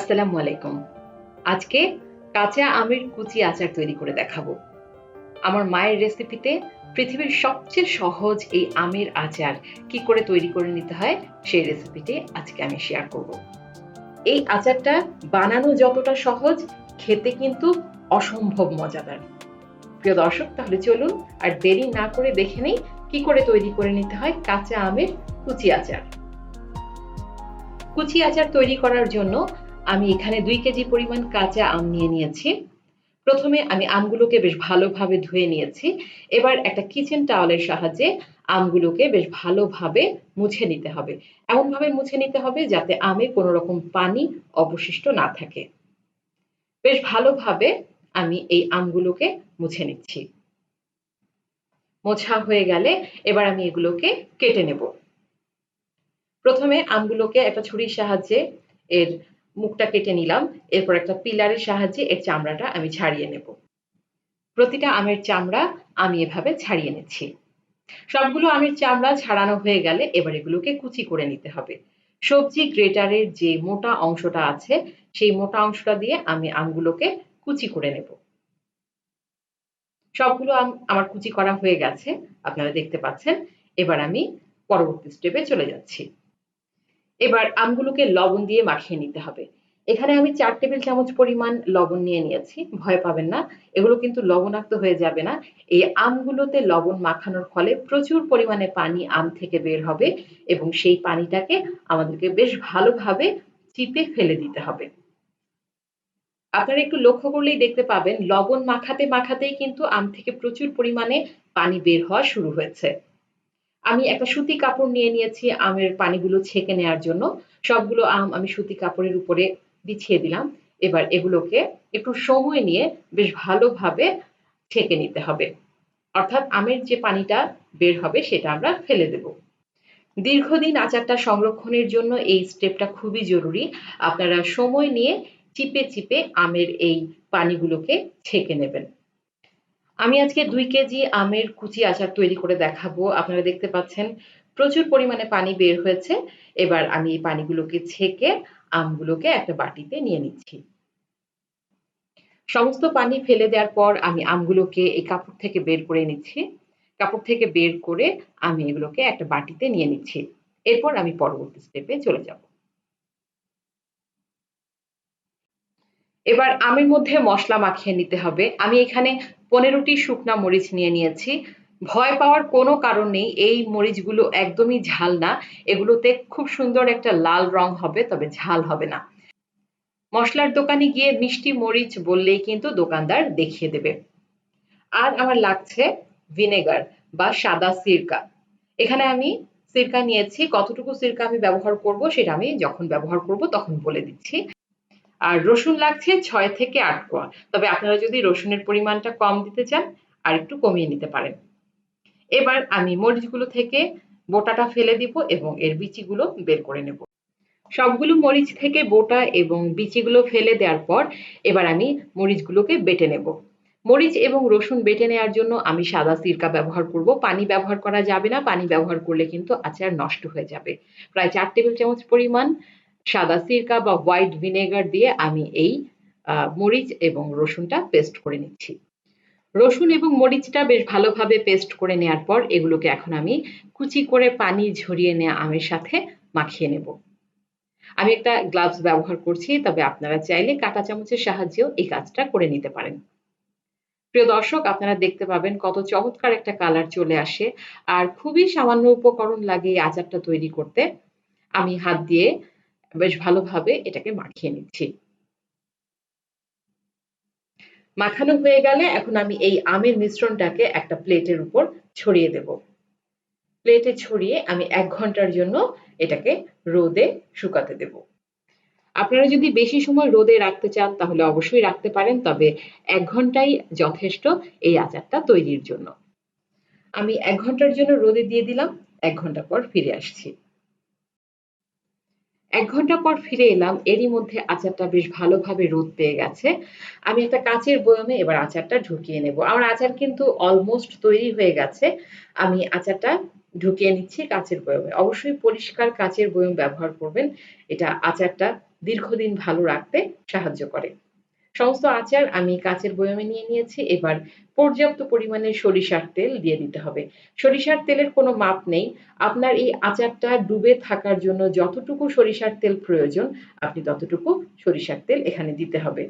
আসসালামু আলাইকুম। আজকে কাঁচা আমের কুচি আচার তৈরি করে দেখাবো। আমার মায়ের রেসিপিতে পৃথিবীর সবচেয়ে সহজ এই আমের আচার কি করে তৈরি করে নিতে হয় সেই রেসিপিটি আজকে আমি শেয়ার করব। এই আচারটা বানানো যতটা সহজ, খেতে কিন্তু অসম্ভব মজাদার। প্রিয় দর্শক, তাহলে চলুন আর দেরি না করে দেখে নেই কি করে তৈরি করে নিতে হয় কাঁচা আমের কুচি আচার। কুচি আচার তৈরি করার জন্য আমি এখানে 2 কেজি পরিমাণ কাঁচা আম নিয়ে নিয়েছি। প্রথমে আমি আমগুলোকে বেশ ভালোভাবে ধুয়ে নিয়েছি। এবার একটা কিচেন টাওয়ালের সাহায্যে আমগুলোকে বেশ ভালোভাবে মুছে নিতে হবে। এমনভাবে মুছে নিতে হবে যাতে আমে কোনো রকম পানি অবশিষ্ট না থাকে। বেশ ভালোভাবে আমি এই আমগুলোকে মুছে নিচ্ছি। মোছা হয়ে গেলে এবার আমি এগুলোকে কেটে নেব। প্রথমে আমগুলোকে একটা ছুরির সাহায্যে এর মুখটা কেটে নিলাম। এরপর একটা পিলারের সাহায্যে এর চামড়াটা আমি ছাড়িয়ে নেব। প্রতিটা আমের চামড়া আমি এভাবে ছাড়িয়ে নিচ্ছি। সবগুলো আমের চামড়া ছাড়ানো হয়ে গেলে এবার এগুলোকে কুচি করে নিতে হবে। সবজি গ্রেটারের যে মোটা অংশটা আছে সেই মোটা অংশটা দিয়ে আমি আমগুলোকে কুচি করে নেব। সবগুলো আম আমার কুচি করা হয়ে গেছে, আপনারা দেখতে পাচ্ছেন। এবার আমি পরবর্তী স্টেপে চলে যাচ্ছি। এবার আমগুলোকে লবণ দিয়ে মাখিয়ে নিতে হবে। এখানে আমি 4 টেবিল চামচ পরিমাণ লবণ নিয়ে নিয়েছি। ভয় পাবেন না, এগুলো কিন্তু লবণাক্ত হয়ে যাবে না। এই আমগুলোতে লবণ মাখানোর ফলে প্রচুর পরিমাণে পানি আম থেকে বের হবে এবং সেই পানিটাকে আমাদেরকে বেশ ভালোভাবে চিপে ফেলে দিতে হবে। আপনারা একটু লক্ষ্য করলেই দেখতে পাবেন লবণ মাখাতে মাখাতেই কিন্তু আম থেকে প্রচুর পরিমাণে পানি বের হওয়া শুরু হয়েছে। আমি একটা সুতি কাপড় নিয়ে নিয়েছি আমের পানিগুলো ছেঁকে নেওয়ার জন্য। সবগুলো আম আমি সুতি কাপড়ের উপরে বিছিয়ে দিলাম। এবার এগুলোকে একটু সময় নিয়ে বেশ ভালোভাবে ছেঁকে নিতে হবে। অর্থাৎ আমের যে পানিটা বের হবে সেটা আমরা ফেলে দেব। দীর্ঘদিন আচারটা সংরক্ষণের জন্য এই স্টেপটা খুবই জরুরি। আপনারা সময় নিয়ে চিপে চিপে আমের এই পানিগুলোকে ছেঁকে নেবেন। আমি আজকে 2 কেজি আমের কুচি আচার তৈরি করে দেখাবো। আপনারা দেখতে পাচ্ছেন প্রচুর পরিমাণে পানি বের হয়েছে। এবার আমি এই পানিগুলোকে ছেঁকে আমগুলোকে একটা বাটিতে নিয়ে নিচ্ছি। সমস্ত পানি ফেলে দেওয়ার পর আমি আমগুলোকে এই কাপড় থেকে বের করে নিচ্ছি। কাপড় থেকে বের করে আমি এগুলোকে একটা বাটিতে নিয়ে নিচ্ছি। এরপর আমি পরবর্তী স্টেপে চলে যাব। এবার আমের মধ্যে মসলা মাখিয়ে নিতে হবে। আমি এখানে 15টি শুকনা মরিচ নিয়ে নিয়েছি। ভয় পাওয়ার কোনো কারণ নেই। এই মরিচগুলো একদমই ঝাল না। এগুলোতে খুব সুন্দর একটা লাল রং হবে, তবে ঝাল হবে না। মসলার দোকানে গিয়ে মিষ্টি মরিচ বললেই কিন্তু দোকানদার দেখিয়ে দেবে। আর আমার লাগছে ভিনেগার বা সাদা সিরকা। এখানে আমি সিরকা নিয়েছি। কতটুকু সিরকা আমি ব্যবহার করব সেটা আমি যখন ব্যবহার করব তখন বলে দিচ্ছি। আর রসুন লাগছে 6 থেকে 8 কোয়া। তবে আপনারা যদি রসুনের পরিমাণটা কম দিতে চান আর একটু কমিয়ে নিতে পারেন। এবার আমি মরিচগুলো থেকে বোটাটা ফেলে দিব এবং এর বিচিগুলো বের করে নেব। সবগুলো মরিচ থেকে বোটা এবং বিচিগুলো ফেলে দেওয়ার পর এবার আমি মরিচগুলোকে বেটে নেব। মরিচ এবং রসুন বেটে নেওয়ার জন্য আমি সাদা সিরকা ব্যবহার করব। পানি ব্যবহার করা যাবে না। পানি ব্যবহার করলে কিন্তু আচার নষ্ট হয়ে যাবে। প্রায় 4 টেবিল চামচ পরিমাণ সাদা সিরকা বা হোয়াইট ভিনেগার দিয়ে আমি এই মরিচ এবং রসুনটা পেস্ট করে নিচ্ছি। রসুন এবং মরিচটা বেশ ভালোভাবে পেস্ট করে নেওয়ার পর এগুলোকে এখন আমি কুচি করে পানি ঝরিয়ে নেওয়া আমের সাথে মাখিয়ে নেব। আমি একটা গ্লাভস ব্যবহার করছি, তবে আপনারা চাইলে কাঁটা চামচের সাহায্যেও এই কাজটা করে নিতে পারেন। প্রিয় দর্শক, আপনারা দেখতে পাবেন কত চমৎকার একটা কালার চলে আসে। আর খুবই সামান্য উপকরণ লাগে এই আচারটা তৈরি করতে। আমি হাত দিয়ে বেশ ভালোভাবে এটাকে মাখিয়ে নিচ্ছি। মাখানো হয়ে গেলে এখন আমি এই আমের মিশ্রণটাকে একটা প্লেটের উপর ছড়িয়ে দেব। প্লেটে ছড়িয়ে আমি 1 ঘন্টার জন্য এটাকে রোদে শুকাতে দেব। আপনারা যদি বেশি সময় রোদে রাখতে চান তাহলে অবশ্যই রাখতে পারেন, তবে 1 ঘন্টাই যথেষ্ট এই আচারটা তৈরির জন্য। আমি 1 ঘন্টার জন্য রোদে দিয়ে দিলাম। 1 ঘন্টা পর ফিরে আসছি। 1 ঘন্টা পর ফিরে এলাম। এরই মধ্যে আচারটা বেশ ভালোভাবে রোদ পেয়ে গেছে। আমি একটা কাঁচের বয়ামে এবার আচারটা ঢুকিয়ে নেব। আমার আচার কিন্তু অলমোস্ট তৈরি হয়ে গেছে। আমি আচারটা ঢুকিয়ে নিচ্ছি কাচের বয়মে। অবশ্যই পরিষ্কার কাচের বয়ম ব্যবহার করবেন। এটা আচারটা দীর্ঘদিন ভালো রাখতে সাহায্য করে। সমস্ত আচার আমি কাচের বয়মে নিয়ে নিয়েছি। এবার পর্যাপ্ত পরিমাণে সরিষার তেল দিয়ে দিতে হবে। সরিষার তেলের কোনো মাপ নেই। আপনার এই আচারটা ডুবে থাকার জন্য যতটুকু সরিষার তেল প্রয়োজন, আপনি ততটুকু সরিষার তেল এখানে দিতে হবে।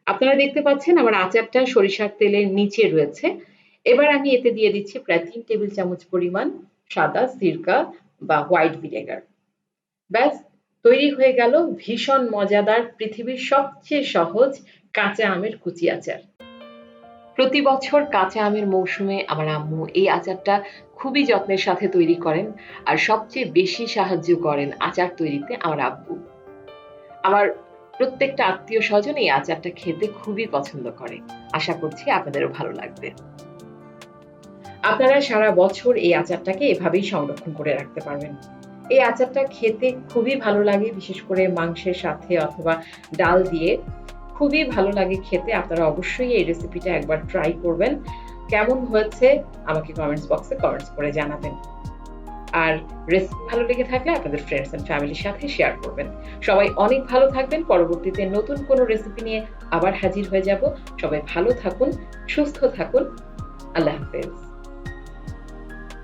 আপনারা দেখতে পাচ্ছেন আমার আচারটা সরিষার তেলের নিচে রয়েছে। এবার আমি এতে দিয়ে দিচ্ছি প্রায় ৩ টেবিল চামচ পরিমাণ সাদা সিরকা বা হোয়াইট ভিনেগার। ব্যাস, তৈরি হয়ে গেল ভীষণ মজাদার পৃথিবীর সবচেয়ে সহজ কাঁচা আমের কুচি আচার। প্রতি বছর কাঁচা আমের মৌসুমে আমার আম্মু এই আচারটা খুবই যত্নের সাথে তৈরি করেন, আর সবচেয়ে বেশি সাহায্য করেন আচার তৈরিতে আমার আব্বু। আমার প্রত্যেকটা আত্মীয় স্বজন এই আচারটা খেতে খুবই পছন্দ করে। আশা করছি আপনাদেরও ভালো লাগবে। আপনারা সারা বছর এই আচারটাকে এভাবেই সংরক্ষণ করে রাখতে পারবেন। এই আচারটা খেতে খুবই ভালো লাগে, বিশেষ করে মাংসের সাথে অথবা ডাল দিয়ে খুবই ভালো লাগে খেতে। আপনারা অবশ্যই এই রেসিপিটা একবার ট্রাই করবেন। কেমন হয়েছে আমাকে কমেন্টস বক্সে কমেন্টস করে জানাবেন। আর রেসিপি ভালো লেগে থাকলে আপনাদের ফ্রেন্ডস এন্ড ফ্যামিলির সাথে শেয়ার করবেন। সবাই অনেক ভালো থাকবেন। পরবর্তীতে নতুন কোনো রেসিপি নিয়ে আবার হাজির হয়ে যাব। সবাই ভালো থাকুন, সুস্থ থাকুন। আল্লাহ হাফেজ।